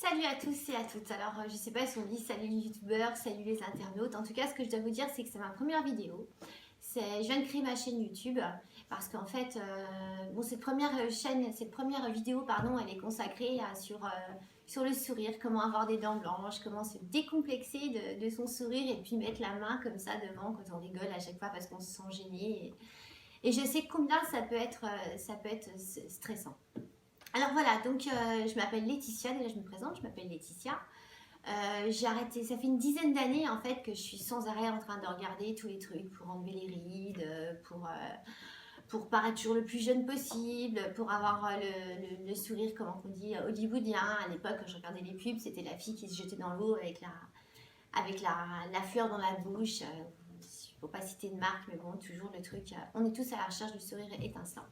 Salut à tous et à toutes. Alors, je sais pas si on dit salut les youtubeurs, salut les internautes. En tout cas, ce que je dois vous dire, c'est que c'est ma première vidéo. Je viens de créer ma chaîne YouTube parce qu'en fait, bon, cette première vidéo, pardon, elle est consacrée sur le sourire, comment avoir des dents blanches, comment se décomplexer de son sourire et puis mettre la main comme ça devant quand on rigole à chaque fois parce qu'on se sent gêné. Et je sais combien ça peut être stressant. Alors voilà, donc je m'appelle Laetitia, déjà je me présente, je m'appelle Laetitia. J'ai arrêté, ça fait une dizaine d'années en fait que je suis sans arrêt en train de regarder tous les trucs pour enlever les rides, pour paraître toujours le plus jeune possible, pour avoir le sourire, comment on dit, hollywoodien. À l'époque, quand je regardais les pubs, c'était la fille qui se jetait dans l'eau avec la fleur dans la bouche. Il ne faut pas citer de marque, mais bon, toujours le truc, on est tous à la recherche du sourire étincelant.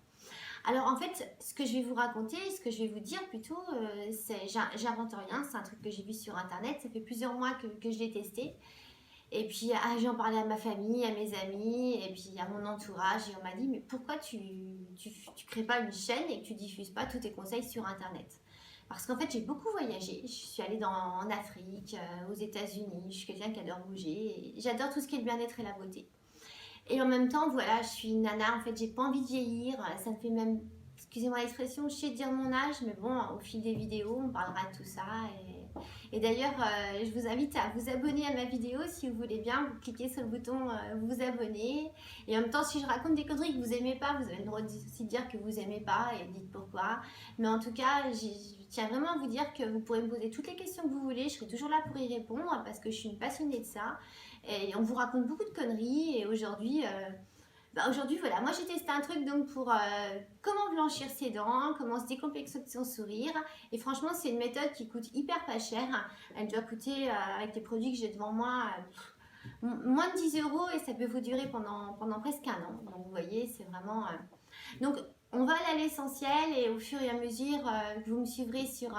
Alors en fait, ce que je vais vous raconter, ce que je vais vous dire plutôt, j'invente rien, c'est un truc que j'ai vu sur internet, ça fait plusieurs mois que je l'ai testé. Et puis j'en parlais à ma famille, à mes amis, et puis à mon entourage, et on m'a dit, mais pourquoi tu crées pas une chaîne et que tu diffuses pas tous tes conseils sur internet? Parce qu'en fait, j'ai beaucoup voyagé, je suis allée en Afrique, aux États-Unis, je suis quelqu'un qui adore bouger, et j'adore tout ce qui est le bien-être et la beauté. Et en même temps, voilà, je suis une nana, en fait, j'ai pas envie de vieillir. Ça me fait même, excusez-moi l'expression, chier de dire mon âge, mais bon, au fil des vidéos, on parlera de tout ça. Et d'ailleurs, je vous invite à vous abonner à ma vidéo si vous voulez bien. Vous cliquez sur le bouton vous abonner. Et en même temps, si je raconte des conneries que vous aimez pas, vous avez le droit aussi de dire que vous aimez pas et dites pourquoi. Mais en tout cas, je tiens vraiment à vous dire que vous pourrez me poser toutes les questions que vous voulez. Je serai toujours là pour y répondre parce que je suis une passionnée de ça. Et on vous raconte beaucoup de conneries. Et aujourd'hui, voilà, moi j'ai testé un truc donc pour comment blanchir ses dents, comment se décomplexer de son sourire. Et franchement, c'est une méthode qui coûte hyper pas cher. Elle doit coûter, avec les produits que j'ai devant moi, moins de 10 euros et ça peut vous durer pendant presque un an. Donc vous voyez, c'est vraiment... Donc, on va aller à l'essentiel et au fur et à mesure que vous me suivrez sur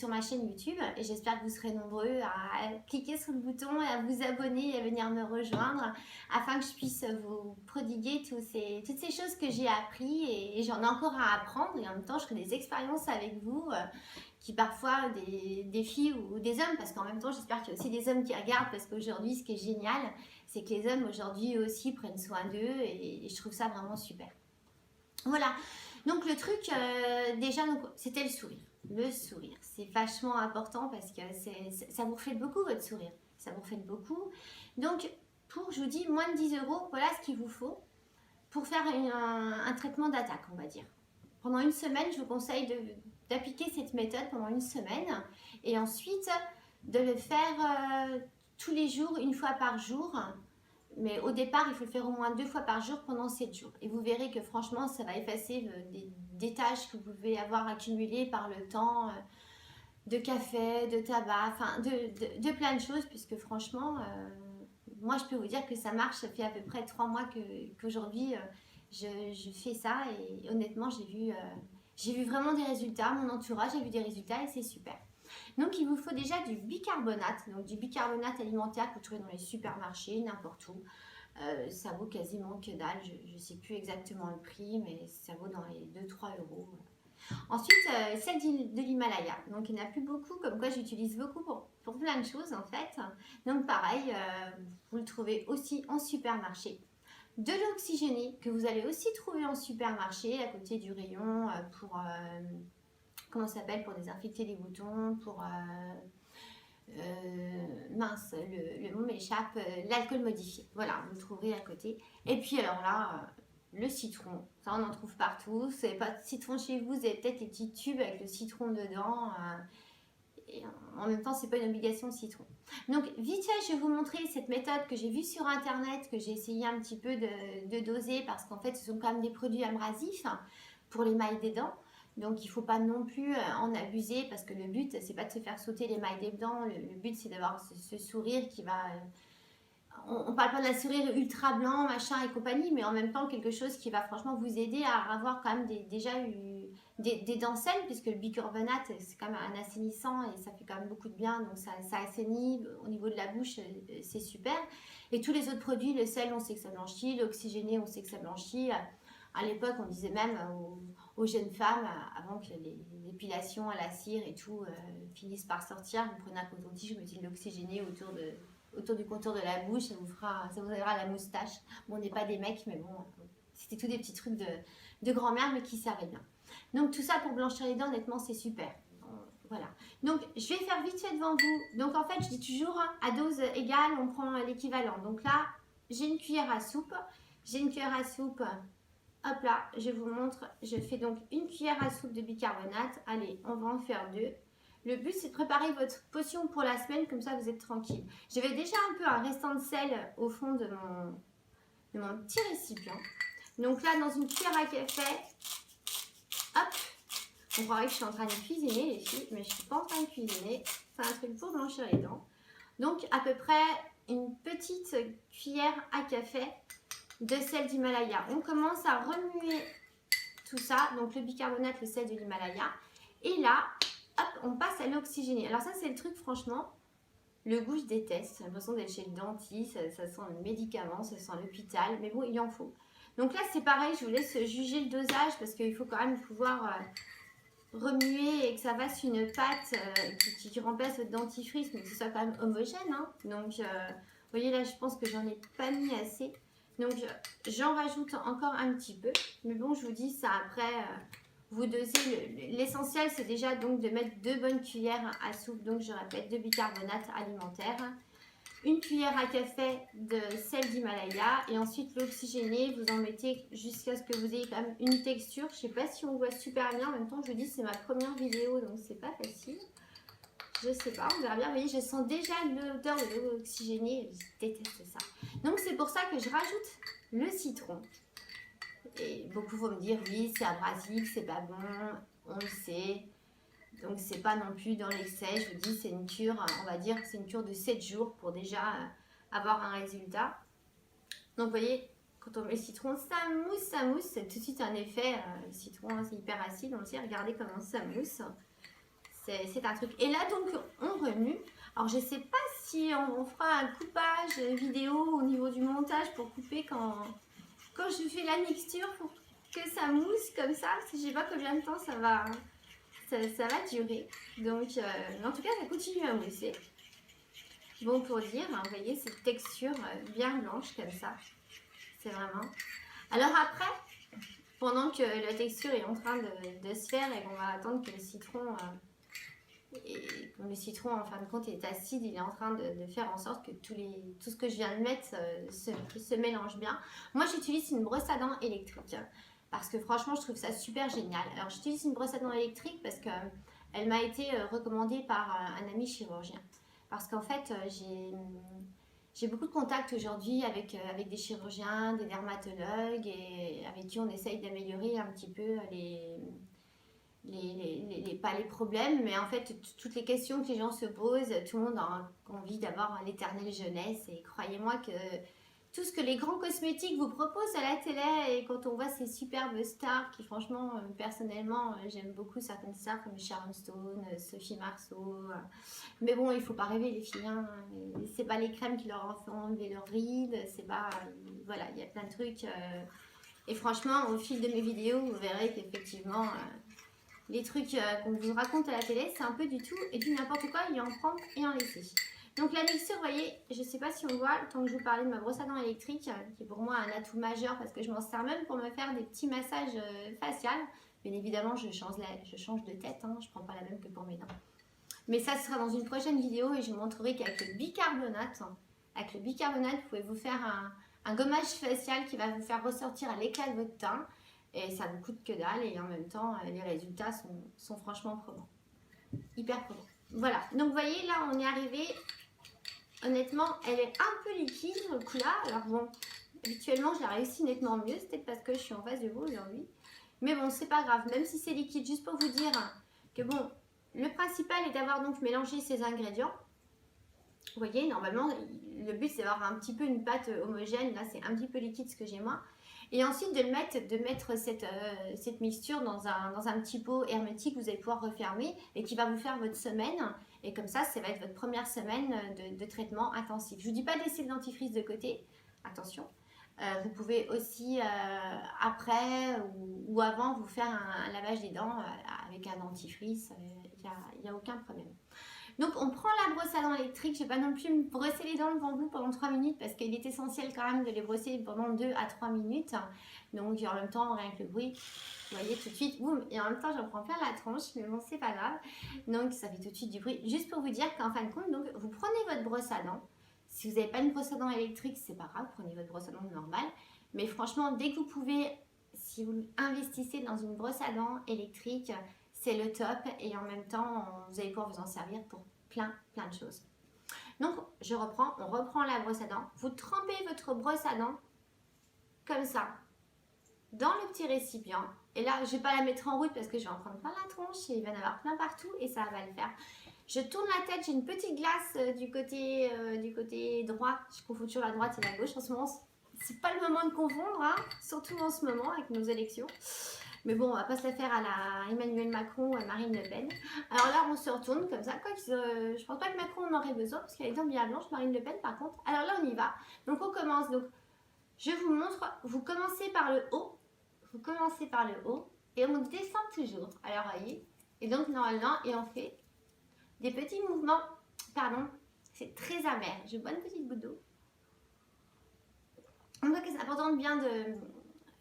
ma chaîne YouTube, et j'espère que vous serez nombreux à cliquer sur le bouton et à vous abonner et à venir me rejoindre afin que je puisse vous prodiguer toutes ces choses que j'ai appris et j'en ai encore à apprendre et en même temps je ferai des expériences avec vous qui parfois des filles ou des hommes, parce qu'en même temps j'espère qu'il y a aussi des hommes qui regardent parce qu'aujourd'hui ce qui est génial c'est que les hommes aujourd'hui aussi prennent soin d'eux et je trouve ça vraiment super. Voilà, donc le truc, déjà, c'était le sourire. Le sourire, c'est vachement important parce que ça vous reflète beaucoup votre sourire. Ça vous reflète beaucoup. Donc, je vous dis, moins de 10 euros, voilà ce qu'il vous faut pour faire un traitement d'attaque, on va dire. Pendant une semaine, je vous conseille d'appliquer cette méthode pendant une semaine et ensuite de le faire tous les jours, une fois par jour. Mais au départ, il faut le faire au moins 2 fois par jour pendant 7 jours. Et vous verrez que franchement, ça va effacer des tâches que vous pouvez avoir accumulées par le temps de café, de tabac, enfin de plein de choses. Puisque franchement, moi je peux vous dire que ça marche. Ça fait à peu près 3 mois qu'aujourd'hui je fais ça. Et honnêtement, j'ai vu vraiment des résultats. Mon entourage a vu des résultats et c'est super. Donc il vous faut déjà du bicarbonate, donc du bicarbonate alimentaire que vous trouvez dans les supermarchés, n'importe où. Ça vaut quasiment que dalle, je ne sais plus exactement le prix, mais ça vaut dans les 2-3 euros. Ensuite, celle de l'Himalaya. Donc il n'y en a plus beaucoup, comme quoi j'utilise beaucoup pour plein de choses en fait. Donc pareil, vous le trouvez aussi en supermarché. De l'eau oxygénée que vous allez aussi trouver en supermarché à côté du rayon pour comment ça s'appelle, pour désinfecter les boutons, pour mince, le mot m'échappe, l'alcool modifié. Voilà, vous le trouverez à côté. Et puis alors là, le citron, ça on en trouve partout. Si vous n'avez pas de citron chez vous, vous avez peut-être les petits tubes avec le citron dedans. Et en même temps, c'est pas une obligation de citron. Donc vite fait, je vais vous montrer cette méthode que j'ai vue sur internet, que j'ai essayé un petit peu de doser parce qu'en fait, ce sont quand même des produits abrasifs pour l'émail des dents. Donc il ne faut pas non plus en abuser parce que le but, c'est pas de se faire sauter l'émail des dents. Le but, c'est d'avoir ce sourire qui va... on ne parle pas d'un sourire ultra blanc, machin et compagnie, mais en même temps quelque chose qui va franchement vous aider à avoir quand même déjà des dents saines, puisque le bicarbonate, c'est quand même un assainissant et ça fait quand même beaucoup de bien, donc ça assainit au niveau de la bouche, c'est super. Et tous les autres produits, le sel, on sait que ça blanchit, l'oxygéné, on sait que ça blanchit. À l'époque, on disait même aux jeunes femmes, avant que les épilations à la cire et tout finissent par sortir, vous prenez un coton-tige, vous mettez de l'oxygéné autour du contour de la bouche, ça vous aidera la moustache. Bon, on n'est pas des mecs, mais bon, c'était tous des petits trucs de grand-mère, mais qui servaient bien. Donc tout ça pour blanchir les dents, honnêtement, c'est super. Voilà. Donc je vais faire vite fait devant vous. Donc en fait, je dis toujours à dose égale, on prend l'équivalent. Donc là, j'ai une cuillère à soupe. J'ai une cuillère à soupe. Hop là, je vous montre. Je fais donc une cuillère à soupe de bicarbonate. Allez, on va en faire 2. Le but, c'est de préparer votre potion pour la semaine, comme ça vous êtes tranquille. J'avais déjà un peu un restant de sel au fond de mon petit récipient. Donc là, dans une cuillère à café, hop, on croirait que je suis en train de cuisiner les filles, mais je ne suis pas en train de cuisiner. C'est un truc pour blanchir les dents. Donc à peu près une petite cuillère à café de sel d'Himalaya. On commence à remuer tout ça, donc le bicarbonate, le sel de l'Himalaya. Et là, hop, on passe à l'oxygéné. Alors ça, c'est le truc, franchement, le goût, je déteste. J'ai l'impression d'être chez le dentiste, ça sent le médicament, ça sent l'hôpital, mais bon, il en faut. Donc là, c'est pareil, je vous laisse juger le dosage parce qu'il faut quand même pouvoir remuer et que ça fasse une pâte qui remplace votre dentifrice, mais que ce soit quand même homogène. Hein. Donc, vous voyez là, je pense que j'en ai pas mis assez. Donc, j'en rajoute encore un petit peu. Mais bon, je vous dis, ça après, vous dosez. L'essentiel, c'est déjà donc de mettre 2 bonnes cuillères à soupe. Donc, je répète, de bicarbonate alimentaire. Une cuillère à café de sel d'Himalaya et ensuite l'oxygéné, vous en mettez jusqu'à ce que vous ayez quand même une texture. Je ne sais pas si on voit super bien, en même temps je vous dis c'est ma première vidéo donc c'est pas facile. Je sais pas, on verra bien. Vous voyez, je sens déjà l'odeur de l'oxygéné, je déteste ça. Donc c'est pour ça que je rajoute le citron. Et beaucoup vont me dire oui c'est abrasif, c'est pas bon, on le sait. Donc c'est pas non plus dans l'excès, je vous dis c'est une cure, on va dire que c'est une cure de 7 jours pour déjà avoir un résultat. Donc vous voyez, quand on met le citron, ça mousse, c'est tout de suite un effet, le citron c'est hyper acide, on le sait, regardez comment ça mousse. C'est un truc. Et là donc on remue, alors je sais pas si on fera un coupage vidéo au niveau du montage pour couper quand je fais la mixture pour que ça mousse comme ça, je sais pas combien de temps ça va durer. Donc, en tout cas, ça continue à mousser. Bon, pour dire, hein, vous voyez, cette texture bien blanche comme ça. C'est vraiment... Alors après, pendant que la texture est en train de se faire et qu'on va attendre que le citron... en fin de compte, est acide, il est en train de faire en sorte que tout ce que je viens de mettre se mélange bien. Moi, j'utilise une brosse à dents électrique. Parce que franchement, je trouve ça super génial. Alors, j'utilise une brosse à dents électrique parce qu'elle m'a été recommandée par un ami chirurgien. Parce qu'en fait, j'ai beaucoup de contacts aujourd'hui avec des chirurgiens, des dermatologues et avec qui on essaye d'améliorer un petit peu pas les problèmes, mais en fait, toutes les questions que les gens se posent, tout le monde a envie d'avoir l'éternelle jeunesse. Et croyez-moi que tout ce que les grands cosmétiques vous proposent à la télé et quand on voit ces superbes stars qui franchement personnellement j'aime beaucoup certaines stars comme Sharon Stone, Sophie Marceau, mais bon il faut pas rêver les filles, hein. C'est pas les crèmes qui leur font enlever leurs rides, c'est pas voilà, il y a plein de trucs et franchement au fil de mes vidéos vous verrez qu'effectivement les trucs qu'on vous raconte à la télé c'est un peu du tout et du n'importe quoi, il y a en prendre et en laisser. Donc la mixture, vous voyez, je ne sais pas si on voit, tant que je vous parlais de ma brosse à dents électrique, qui est pour moi un atout majeur parce que je m'en sers même pour me faire des petits massages faciaux. Bien évidemment, je change de tête, hein, je ne prends pas la même que pour mes dents. Mais ça, ce sera dans une prochaine vidéo et je vous montrerai qu'avec le bicarbonate, vous pouvez vous faire un gommage facial qui va vous faire ressortir à l'éclat de votre teint. Et ça ne coûte que dalle et en même temps, les résultats sont franchement probants. Hyper probants. Voilà, donc vous voyez, là, on est arrivé... Honnêtement, elle est un peu liquide le coup là. Alors bon, habituellement, je la réussis nettement mieux. C'est peut-être parce que je suis en face de vous aujourd'hui. Mais bon, c'est pas grave. Même si c'est liquide, juste pour vous dire que bon, le principal est d'avoir donc mélangé ces ingrédients. Vous voyez, normalement, le but c'est d'avoir un petit peu une pâte homogène. Là, c'est un petit peu liquide ce que j'ai moi. Et ensuite de mettre cette mixture dans un petit pot hermétique que vous allez pouvoir refermer et qui va vous faire votre semaine. Et comme ça va être votre première semaine de traitement intensif. Je ne vous dis pas de laisser le dentifrice de côté, attention. Vous pouvez aussi après ou avant vous faire un lavage des dents avec un dentifrice, il n'y a aucun problème. Donc on prend la brosse à dents électrique, je ne vais pas non plus me brosser les dents devant vous pendant 3 minutes parce qu'il est essentiel quand même de les brosser pendant 2 à 3 minutes. Donc en même temps, rien que le bruit, vous voyez tout de suite, boum, et en même temps j'en prends plein la tronche, mais bon c'est pas grave. Donc ça fait tout de suite du bruit. Juste pour vous dire qu'en fin de compte, donc, vous prenez votre brosse à dents. Si vous n'avez pas une brosse à dents électrique, c'est pas grave, prenez votre brosse à dents normale. Mais franchement, dès que vous pouvez, si vous investissez dans une brosse à dents électrique, c'est le top et en même temps, vous allez pouvoir vous en servir pour plein de choses. Donc, on reprend la brosse à dents. Vous trempez votre brosse à dents comme ça dans le petit récipient. Et là, je ne vais pas la mettre en route parce que je vais en prendre plein la tronche et il va y en avoir plein partout et ça va le faire. Je tourne la tête, j'ai une petite glace du côté droit. Je confonds toujours la droite et la gauche en ce moment. C'est pas le moment de confondre, hein, surtout en ce moment avec nos élections. Mais bon, on va pas se la faire à la Emmanuel Macron ou à Marine Le Pen. Alors là, on se retourne comme ça. Quoi je pense pas que Macron en aurait besoin parce qu'elle est dents bien blanches. Marine Le Pen, par contre. Alors là, on y va. Donc on commence. Donc je vous montre. Vous commencez par le haut. Vous commencez par le haut et on descend toujours. Alors voyez. Et donc normalement, et on fait des petits mouvements. Pardon. C'est très amer. Je bois une petite goutte d'eau. On voit que c'est important de bien de...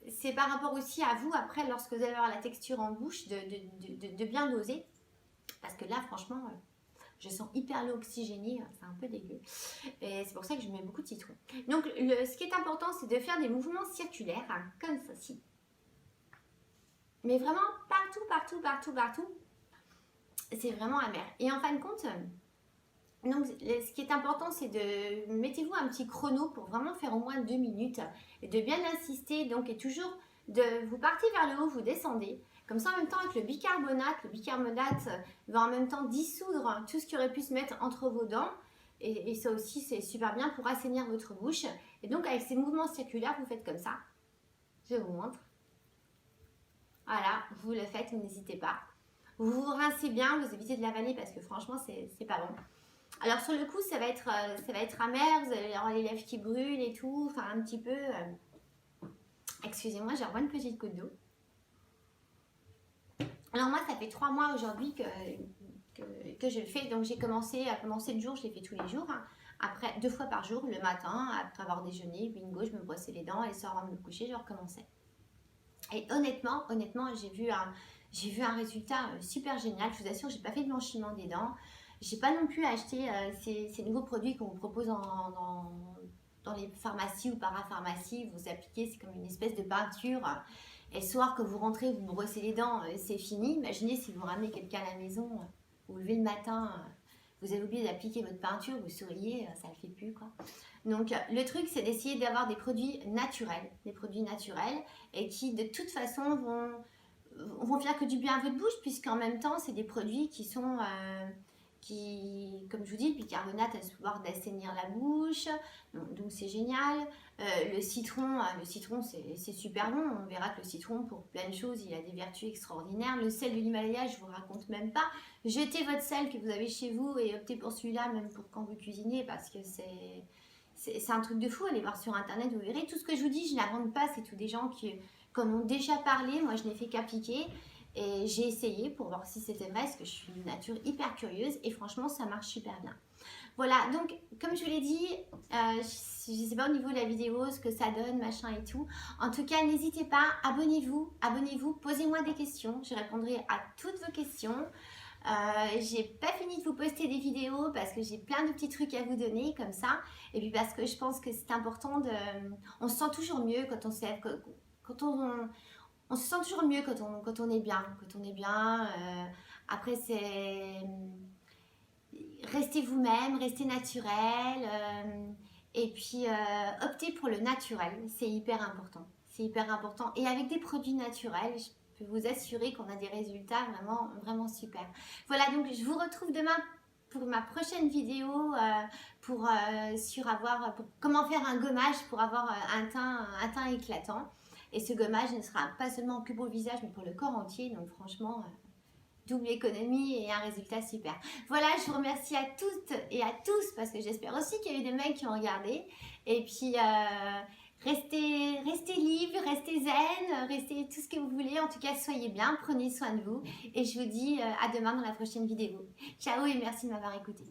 C'est par rapport aussi à vous, après, lorsque vous allez avoir la texture en bouche, de bien doser. Parce que là, franchement, je sens hyper l'eau oxygénée, c'est un peu dégueu. Et c'est pour ça que je mets beaucoup de citron. Donc, ce qui est important, c'est de faire des mouvements circulaires, hein, comme ceci. Mais vraiment, partout. C'est vraiment amer. Et en fin de compte... Donc, ce qui est important, c'est de mettez-vous un petit chrono pour vraiment faire au moins 2 minutes et de bien insister. Donc, et toujours vous partez vers le haut, vous descendez. Comme ça, en même temps, avec le bicarbonate va en même temps dissoudre tout ce qui aurait pu se mettre entre vos dents. Et ça aussi, c'est super bien pour assainir votre bouche. Et donc, avec ces mouvements circulaires, vous faites comme ça. Je vous montre. Voilà, vous le faites, n'hésitez pas. Vous vous rincez bien, vous évitez de l'avaler parce que franchement, c'est pas bon. Alors sur le coup, ça va être amer, vous allez avoir les lèvres qui brûlent et tout, enfin un petit peu... Excusez-moi, j'ai revois une petite goutte d'eau. Alors moi, ça fait 3 mois aujourd'hui que je le fais, donc j'ai commencé le jour, je l'ai fait tous les jours. Hein. Après, 2 fois par jour, le matin, après avoir déjeuné, bingo, je me brossais les dents et le soir avant de me coucher, je recommençais. Et honnêtement, j'ai vu un résultat super génial. Je vous assure, j'ai pas fait de blanchiment des dents. J'ai pas non plus acheté ces nouveaux produits qu'on vous propose dans les pharmacies ou parapharmacies. Vous appliquez, c'est comme une espèce de peinture. Et le soir, que vous rentrez, vous brossez les dents, c'est fini. Imaginez si vous ramenez quelqu'un à la maison, vous levez le matin, vous avez oublié d'appliquer votre peinture, vous souriez, ça le fait plus, quoi. Donc, le truc, c'est d'essayer d'avoir des produits naturels et qui, de toute façon, vont faire que du bien à votre bouche, puisqu'en même temps, c'est des produits qui sont... comme je vous dis, le bicarbonate a le pouvoir d'assainir la bouche, donc c'est génial. Le citron c'est super bon. On verra que le citron, pour plein de choses, il a des vertus extraordinaires. Le sel de l'Himalaya, je vous raconte même pas. Jetez votre sel que vous avez chez vous et optez pour celui-là, même pour quand vous cuisinez, parce que c'est un truc de fou. Allez voir sur internet, vous verrez. Tout ce que je vous dis, je n'invente pas, c'est tous des gens qui en ont déjà parlé. Moi, je n'ai fait qu'appliquer. Et j'ai essayé pour voir si c'était vrai, parce que je suis une nature hyper curieuse et franchement ça marche super bien. Voilà, donc comme je vous l'ai dit, je ne sais pas au niveau de la vidéo ce que ça donne, machin et tout. En tout cas, n'hésitez pas, abonnez-vous, posez-moi des questions, je répondrai à toutes vos questions. J'ai pas fini de vous poster des vidéos parce que j'ai plein de petits trucs à vous donner comme ça. Et puis parce que je pense que c'est important on se sent toujours mieux quand on sait, on se sent toujours mieux quand on est bien. Après, c'est restez vous-même, restez naturel. Et puis, optez pour le naturel. C'est hyper important. Et avec des produits naturels, je peux vous assurer qu'on a des résultats vraiment super. Voilà, donc je vous retrouve demain pour ma prochaine vidéo pour comment faire un gommage pour avoir un teint éclatant. Et ce gommage ne sera pas seulement que pour le visage, mais pour le corps entier. Donc franchement, double économie et un résultat super. Voilà, je vous remercie à toutes et à tous, parce que j'espère aussi qu'il y a eu des mecs qui ont regardé. Et puis, Restez libres, restez zen, restez tout ce que vous voulez. En tout cas, soyez bien, prenez soin de vous. Et je vous dis à demain dans la prochaine vidéo. Ciao et merci de m'avoir écouté.